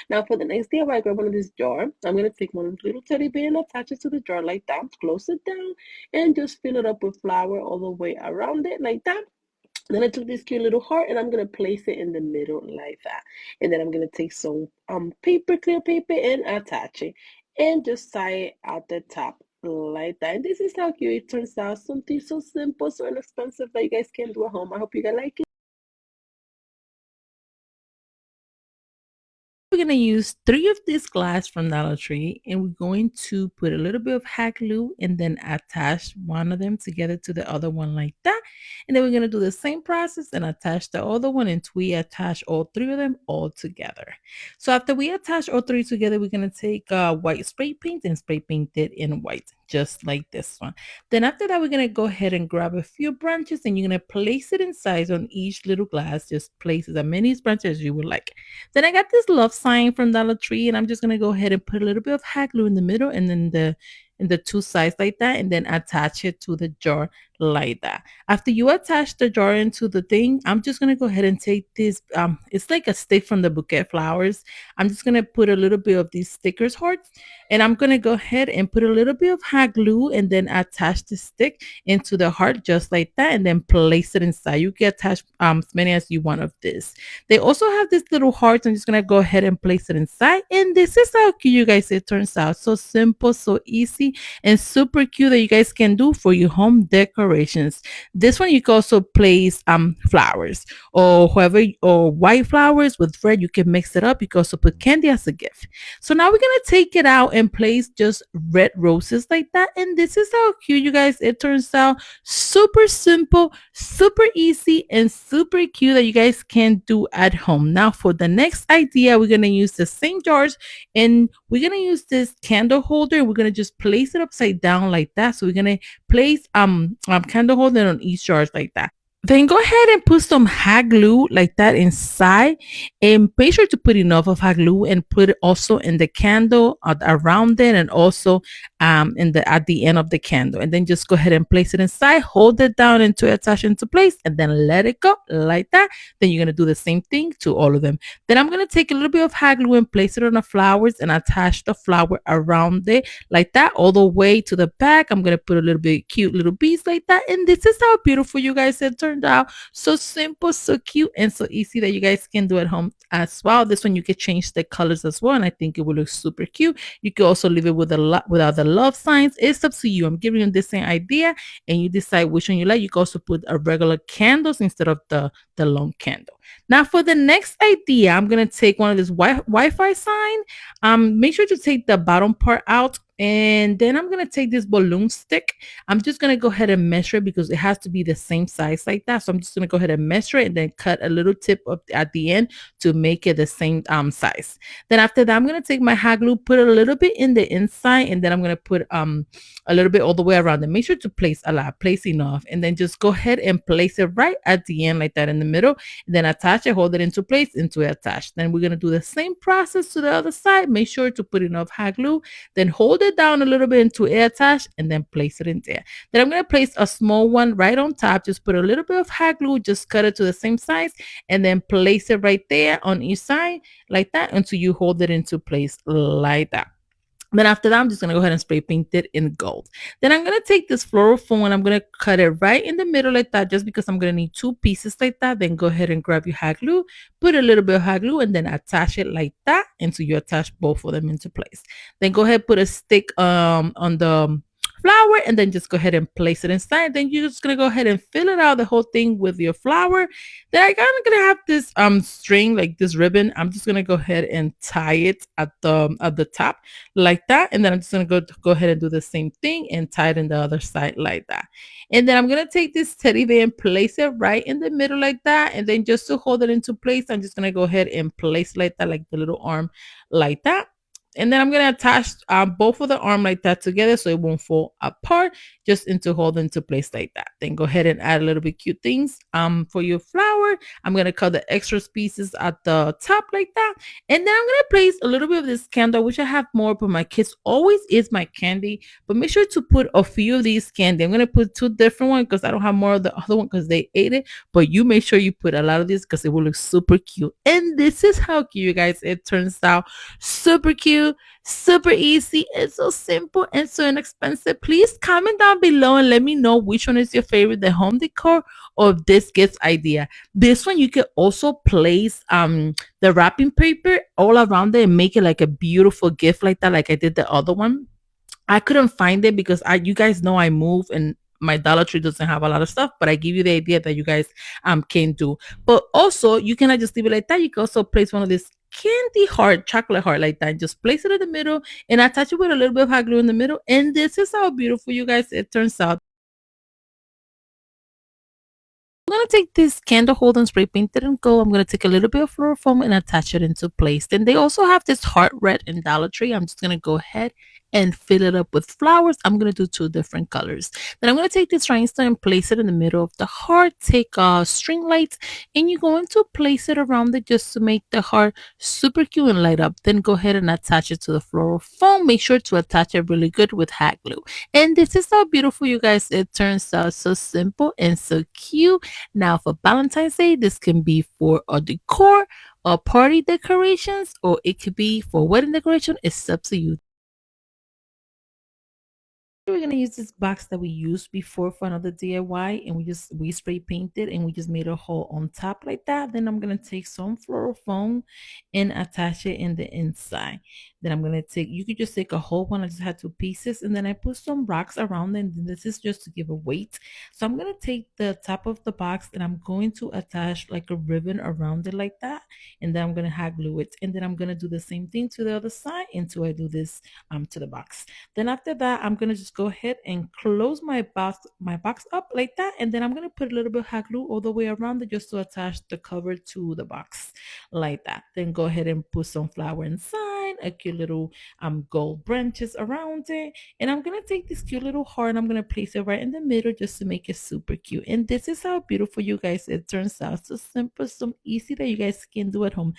Now for the next DIY, I grab one of this jar. I'm gonna take one little teddy bear and attach it to the jar like that. Close it down and just fill it up with flour all the way around it like that. Then I took this cute little heart and I'm gonna place it in the middle like that. And then I'm gonna take some paper, clear paper, and attach it. And just tie it at the top like that. And this is how cute it turns out. Something so simple, so inexpensive that you guys can do at home. I hope you guys like it. We're going to use 3 of this glass from Dollar Tree, and we're going to put a little bit of hot glue and then attach one of them together to the other one like that. And then we're going to do the same process and attach the other one until we attach all 3 of them all together. So after we attach all 3 together, we're going to take white spray paint and spray paint it in white, just like this one. Then after that, we're going to go ahead and grab a few branches and you're going to place it in size on each little glass. Just place as many branches as you would like. Then I got this love sign from Dollar Tree, and I'm just gonna go ahead and put a little bit of hot glue in the middle and then the 2 sides like that, and then attach it to the jar like that. After you attach the jar into the thing, I'm just gonna go ahead and take this. It's like a stick from the bouquet flowers. I'm just gonna put a little bit of these stickers hearts, and I'm gonna go ahead and put a little bit of hot glue and then attach the stick into the heart just like that, and then place it inside. You can attach as many as you want of this. They also have this little heart. I'm just gonna go ahead and place it inside. And this is how cute you guys it turns out. So simple, so easy, and super cute that you guys can do for your home decorations. This one you can also place flowers or whoever or white flowers with red. You can mix it up. You can also put candy as a gift. So now we're gonna take it out and place just red roses like that. And this is how cute you guys it turns out. Super simple, super easy, and super cute that you guys can do at home. Now for the next idea, we're going to use the same jars and we're going to use this candle holder. We're going to just place it upside down like that. So we're going to place candle holder on each jar like that. Then go ahead and put some hot glue like that inside, and make sure to put enough of hot glue and put it also in the candle around it, and also in the at the end of the candle. And then just go ahead and place it inside, hold it down until it attach into place, and then let it go like that. Then you're gonna do the same thing to all of them. Then I'm gonna take a little bit of hot glue and place it on the flowers and attach the flower around it like that all the way to the back. I'm gonna put a little bit cute little beads like that, and this is how beautiful you guys it turned out. So simple, so cute, and so easy that you guys can do at home as well. This one you can change the colors as well, and I think it will look super cute. You can also leave it with a lot without the love signs. It's up to you. I'm giving you the same idea, and you decide which one you like. You can also put a regular candles instead of the long candle. Now for the next idea, I'm gonna take one of this Wi-Fi sign. Make sure to take the bottom part out, and then I'm gonna take this balloon stick. I'm just gonna go ahead and measure it because it has to be the same size like that. So I'm just gonna go ahead and measure it and then cut a little tip up at the end to make it the same size. Then after that, I'm gonna take my hot glue, put a little bit in the inside, and then I'm gonna put a little bit all the way around. And make sure to place a lot, place enough, and then just go ahead and place it right at the end like that in the middle. And then attach it, hold it into place, into it attached. Then we're gonna do the same process to the other side. Make sure to put enough hot glue, then hold it down a little bit into air attach, and then place it in there. Then I'm going to place a small one right on top. Just put a little bit of hot glue, just cut it to the same size, and then place it right there on each side like that until you hold it into place like that. Then after that, I'm just gonna go ahead and spray paint it in gold. Then I'm gonna take this floral foam and I'm gonna cut it right in the middle like that, just because I'm gonna need 2 pieces like that. Then go ahead and grab your hot glue, put a little bit of hot glue, and then attach it like that until you attach both of them into place. Then go ahead, put a stick on the flower, and then just go ahead and place it inside. Then you're just gonna go ahead and fill it out the whole thing with your flower. Then I'm gonna have this string like this ribbon. I'm just gonna go ahead and tie it at the top like that. And then I'm just gonna go ahead and do the same thing and tie it in the other side like that. And then I'm gonna take this teddy bear and place it right in the middle like that. And then just to hold it into place, I'm just gonna go ahead and place like that, like the little arm like that. And then I'm going to attach both of the arm like that together so it won't fall apart, just into hold into place like that. Then go ahead and add a little bit cute things for your flower. I'm going to cut the extra pieces at the top like that. And then I'm going to place a little bit of this candle, which I have more, but my kids always eat my candy. But make sure to put a few of these candy. I'm going to put two different ones because I don't have more of the other one because they ate it. But you make sure you put a lot of this because it will look super cute. And this is how cute, you guys, it turns out. Super cute, super easy, and so simple and so inexpensive. Please comment down below and let me know which one is your favorite, the home decor or this gift idea. This one you can also place the wrapping paper all around it and make it like a beautiful gift like that, like I did the other one. I couldn't find it because you guys know I move and my Dollar Tree doesn't have a lot of stuff, but I give you the idea that you guys can do. But also you cannot just leave it like that. You can also place one of this candy heart, chocolate heart like that. Just place it in the middle and attach it with a little bit of hot glue in the middle. And this is how beautiful, you guys, it turns out. I'm gonna take this candle holder and spray paint it and go. I'm gonna take a little bit of floral foam and attach it into place. Then they also have this heart red in Dollar Tree. I'm just gonna go ahead and fill it up with flowers. I'm gonna do two different colors. Then I'm gonna take this rhinestone and place it in the middle of the heart. Take string lights and you're going to place it around it just to make the heart super cute and light up. Then go ahead and attach it to the floral foam. Make sure to attach it really good with hot glue. And this is how beautiful, you guys, it turns out. So simple and so cute. Now, for Valentine's Day, this can be for a decor or party decorations, or it could be for wedding decoration. It's up to you. We're gonna use this box that we used before for another DIY, and we spray painted and we just made a hole on top like that. Then I'm gonna take some floral foam and attach it in the inside. Then I'm gonna take, you could just take a whole one. I just had two pieces, and then I put some rocks around them. And this is just to give a weight. So I'm gonna take the top of the box and I'm going to attach like a ribbon around it like that, and then I'm gonna hot glue it. And then I'm gonna do the same thing to the other side until I do this to the box. Then after that, I'm gonna just go ahead and close my box up like that, and then I'm gonna put a little bit of hot glue all the way around it just to attach the cover to the box like that. Then go ahead and put some flower inside, a cute little gold branches around it, and I'm gonna take this cute little heart and I'm gonna place it right in the middle just to make it super cute. And this is how beautiful, you guys, it turns out. So simple, so easy that you guys can do at home.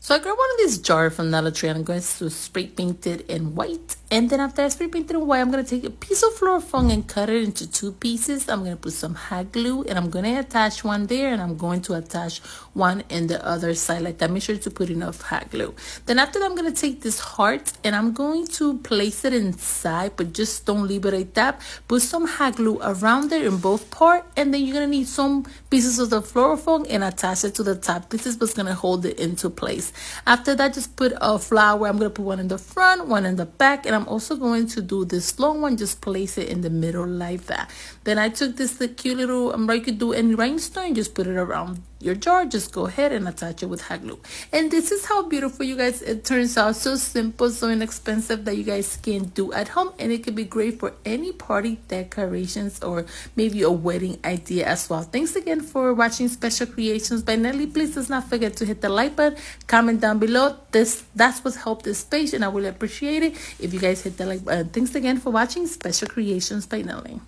So I grabbed one of these jars from Dollar Tree and I'm going to spray paint it in white. And then after I spray paint it in white, I'm going to take a piece of floral foam and cut it into two pieces. I'm going to put some hot glue and I'm going to attach one there and I'm going to attach one in the other side like that. Make sure to put enough hot glue. Then after that, I'm going to take this heart and I'm going to place it inside, but just don't leave it like that. Put some hot glue around it in both parts, and then you're going to need some pieces of the floral foam and attach it to the top. This is what's going to hold it into place. After that, just put a flower. I'm going to put one in the front, one in the back, and I'm also going to do this long one. Just place it in the middle like that. Then I took the cute little, you could do any rhinestone, just put it around your jar. Just go ahead and attach it with hot glue. And this is how beautiful, you guys, it turns out. So simple, so inexpensive that you guys can do at home, and it could be great for any party decorations or maybe a wedding idea as well. Thanks again for watching Special Creations by Nelly. Please do not forget to hit the like button, comment down below. That's what helped this page, and I will appreciate it if you guys hit the like button. Thanks again for watching Special Creations by Nelly.